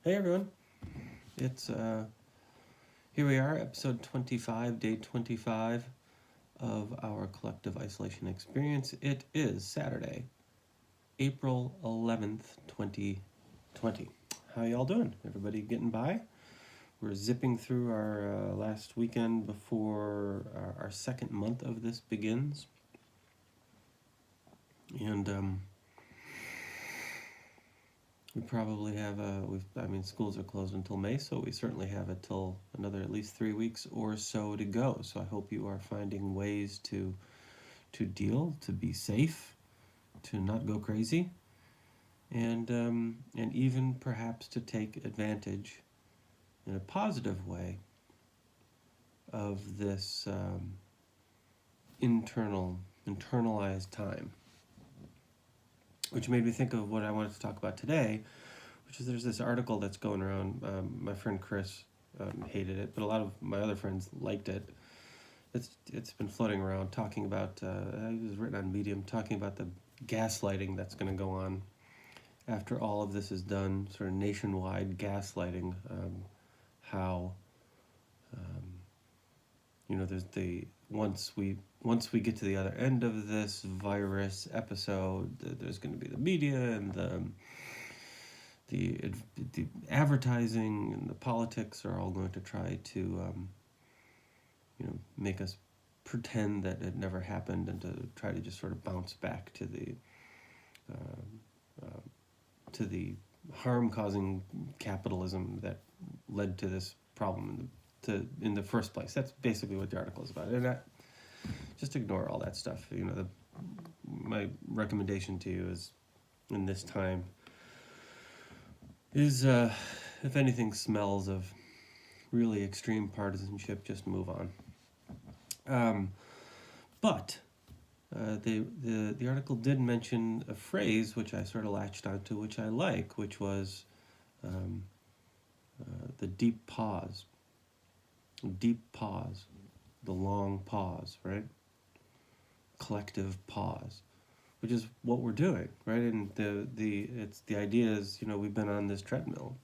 Hey everyone, it's here we are, episode 25, day 25 of our collective isolation experience. It is Saturday, April 11th, 2020. How y'all doing? Everybody getting by? We're zipping through our last weekend before our second month of this begins. And we probably have schools are closed until May, so we certainly have it till another at least 3 weeks or so to go. So I hope you are finding ways to deal, to be safe, to not go crazy, and even perhaps to take advantage in a positive way of this internalized time, which made me think of what I wanted to talk about today, which is there's this article that's going around. My friend Chris hated it, but a lot of my other friends liked it. It's been floating around talking about, it was written on Medium, talking about the gaslighting that's going to go on after all of this is done, sort of nationwide gaslighting, how, there's once we get to the other end of this virus episode, there's going to be the media and the advertising and the politics are all going to try to make us pretend that it never happened and to try to just sort of bounce back to the harm-causing capitalism that led to this problem in the first place. That's basically what the article is about. And just ignore all that stuff. My recommendation to you is, in this time, is if anything smells of really extreme partisanship, just move on. But the article did mention a phrase which I sort of latched onto, which I like, which was the deep pause. Deep pause, the long pause, right? Collective pause, which is what we're doing, right? And the idea is, we've been on this treadmill.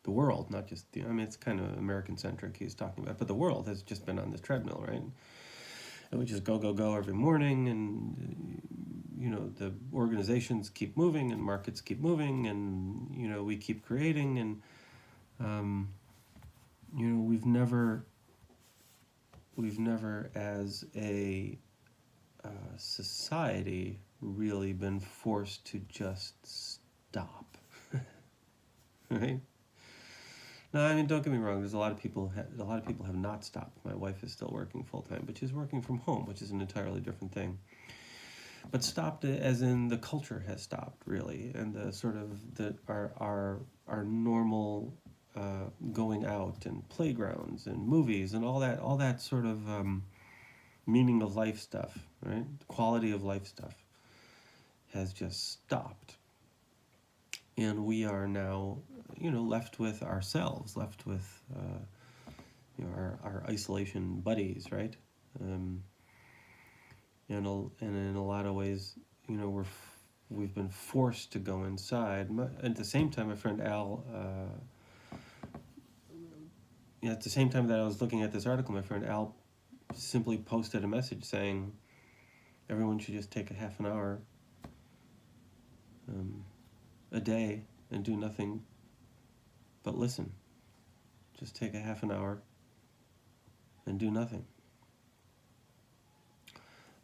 The world, not just it's kind of American-centric he's talking about, but the world has just been on this treadmill, right? And we just go every morning, and the organizations keep moving and markets keep moving, and we keep creating, and we've never as a society really been forced to just stop. Right? No, don't get me wrong. There's a lot of people have not stopped. My wife is still working full time, but she's working from home, which is an entirely different thing. But stopped as in the culture has stopped, really, and the sort of our normal going out and playgrounds and movies and all that sort of meaning of life stuff, right? Quality of life stuff has just stopped. And we are now, left with ourselves, left with, our isolation buddies, right? And in a lot of ways, we've been forced to go inside. At the same time, my friend Al, at the same time that I was looking at this article, my friend Al simply posted a message saying everyone should just take a half an hour a day and do nothing but listen. Just take a half an hour and do nothing.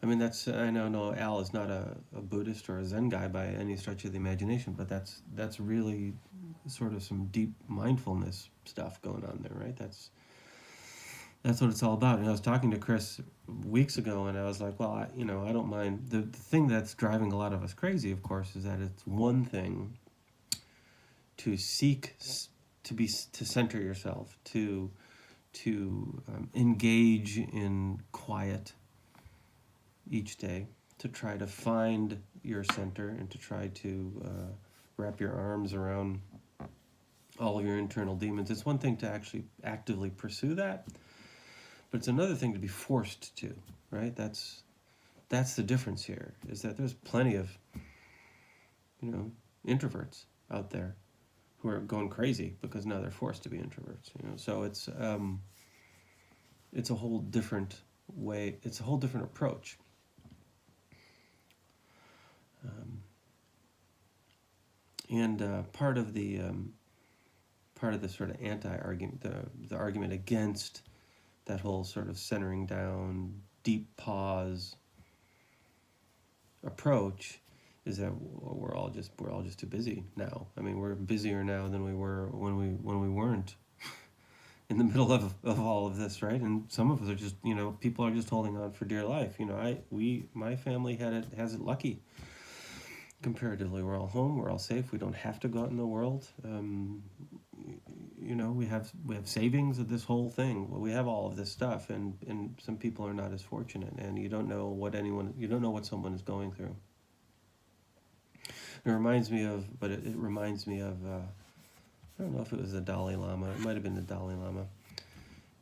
I know Al is not a Buddhist or a Zen guy by any stretch of the imagination, but that's really sort of some deep mindfulness stuff going on there, right? That's what it's all about. And I was talking to Chris weeks ago, and I was like, well, I don't mind. The thing that's driving a lot of us crazy, of course, is that it's one thing to seek to center yourself, to engage in quiet each day, to try to find your center and to try to wrap your arms around all of your internal demons. It's one thing to actually actively pursue that, but it's another thing to be forced to, right? That's the difference here, is that there's plenty of, introverts out there who are going crazy because now they're forced to be introverts. So it's a whole different way. It's a whole different approach. And part of the sort of anti-argument, the argument against that whole sort of centering down, deep pause approach is that we're all just too busy now. I mean, we're busier now than we were when we weren't in the middle of all of this, right? And some of us are just, people are just holding on for dear life. My family has it lucky. Comparatively, we're all home, we're all safe, we don't have to go out in the world. We have savings of this whole thing. We have all of this stuff, and some people are not as fortunate, and you don't know what someone is going through. It reminds me of, I don't know if it was the Dalai Lama. It might have been the Dalai Lama,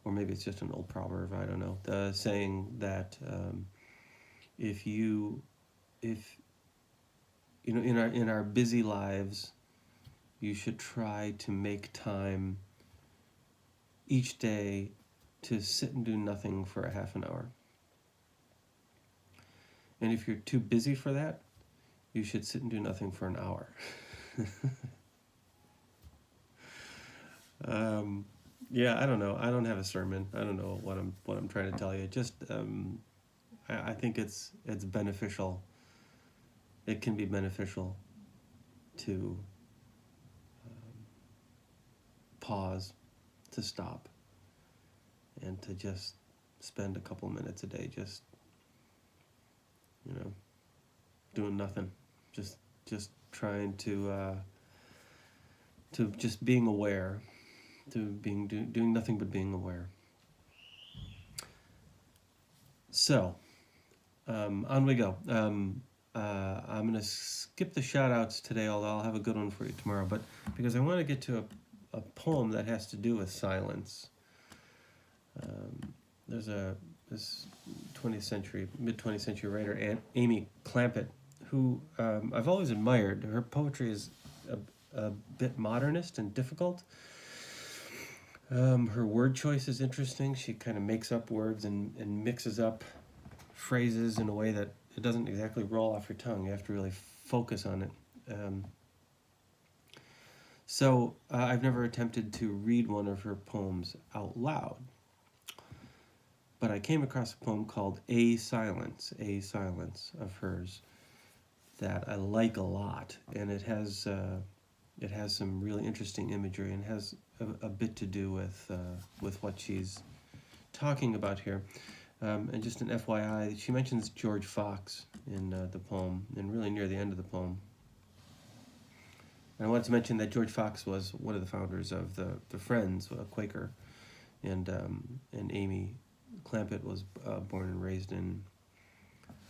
or maybe it's just an old proverb. I don't know. Saying that in our busy lives, you should try to make time each day to sit and do nothing for a half an hour. And if you're too busy for that, you should sit and do nothing for an hour. I don't know. I don't have a sermon. I don't know what I'm trying to tell you. Just I think it's beneficial. It can be beneficial to pause, to stop, and to just spend a couple minutes a day just doing nothing, just trying to just being aware, doing nothing but being aware. So on we go. I'm going to skip the shout-outs today, although I'll have a good one for you tomorrow, but because I want to get to a poem that has to do with silence. There's this mid-20th century writer, Amy Clampitt, who I've always admired. Her poetry is a bit modernist and difficult. Her word choice is interesting. She kind of makes up words and mixes up phrases in a way that it doesn't exactly roll off your tongue. You have to really focus on it. So I've never attempted to read one of her poems out loud. But I came across a poem called A Silence of hers that I like a lot. And it has some really interesting imagery and has a bit to do with what she's talking about here. And just an FYI, she mentions George Fox in the poem, and really near the end of the poem. And I wanted to mention that George Fox was one of the founders of the Friends, a Quaker, and Amy Clampitt was born and raised in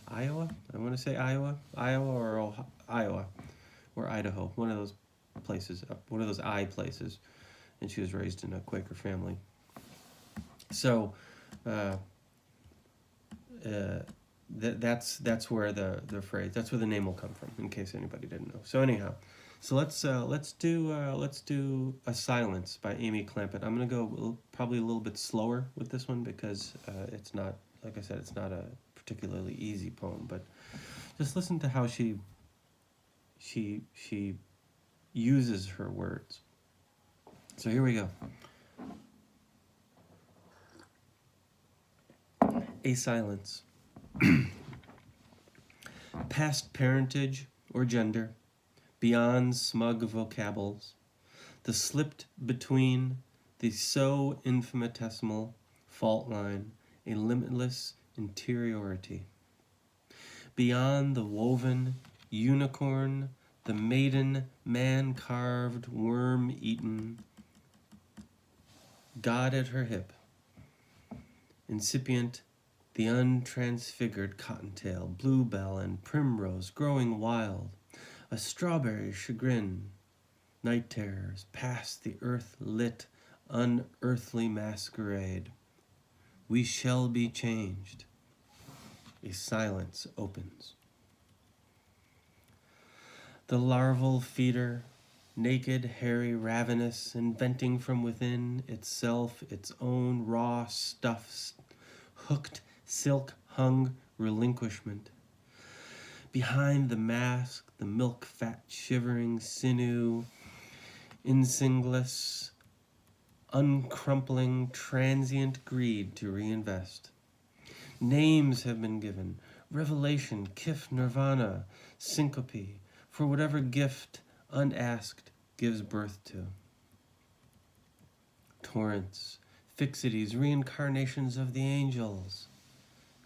Iowa. I want to say Iowa or Idaho, one of those places, one of those I places, and she was raised in a Quaker family. So. That's where the phrase, that's where the name will come from, in case anybody didn't know. So anyhow, so let's do A Silence by Amy Clampitt. I'm gonna go probably a little bit slower with this one because it's not, like I said, it's not a particularly easy poem, but just listen to how she uses her words. So here we go. A Silence. Past parentage or gender, beyond smug vocables, the slipped between, the so infinitesimal fault line, a limitless interiority. Beyond the woven unicorn, the maiden man-carved, worm-eaten, God at her hip, incipient, the untransfigured cottontail, bluebell, and primrose growing wild, a strawberry chagrin, night terrors past the earth-lit, unearthly masquerade. We shall be changed. A silence opens. The larval feeder, naked, hairy, ravenous, inventing from within itself its own raw stuffs, hooked, silk-hung relinquishment. Behind the mask, the milk-fat shivering sinew, insingless, uncrumpling, transient greed to reinvest. Names have been given: revelation, kif, nirvana, syncope, for whatever gift, unasked, gives birth to. Torrents, fixities, reincarnations of the angels.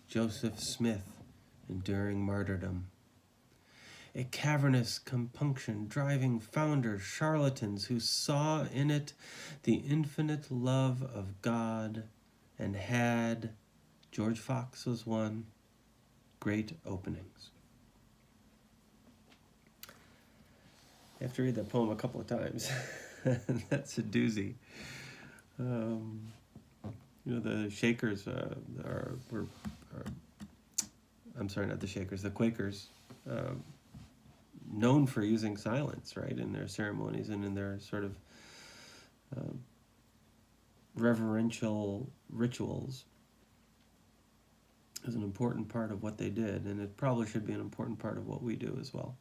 Joseph Smith, enduring martyrdom. A cavernous compunction driving founders, charlatans who saw in it the infinite love of God and had, George Fox was one, great openings. I have to read that poem a couple of times. That's a doozy. The Shakers the Quakers, known for using silence, right, in their ceremonies and in their sort of reverential rituals, is an important part of what they did, and it probably should be an important part of what we do as well.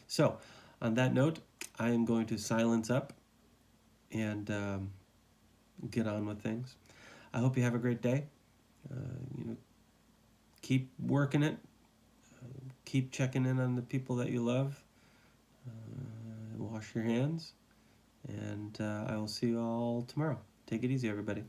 So, on that note, I am going to silence up and get on with things. I hope you have a great day. Keep working it. Keep checking in on the people that you love. Wash your hands. And I will see you all tomorrow. Take it easy, everybody.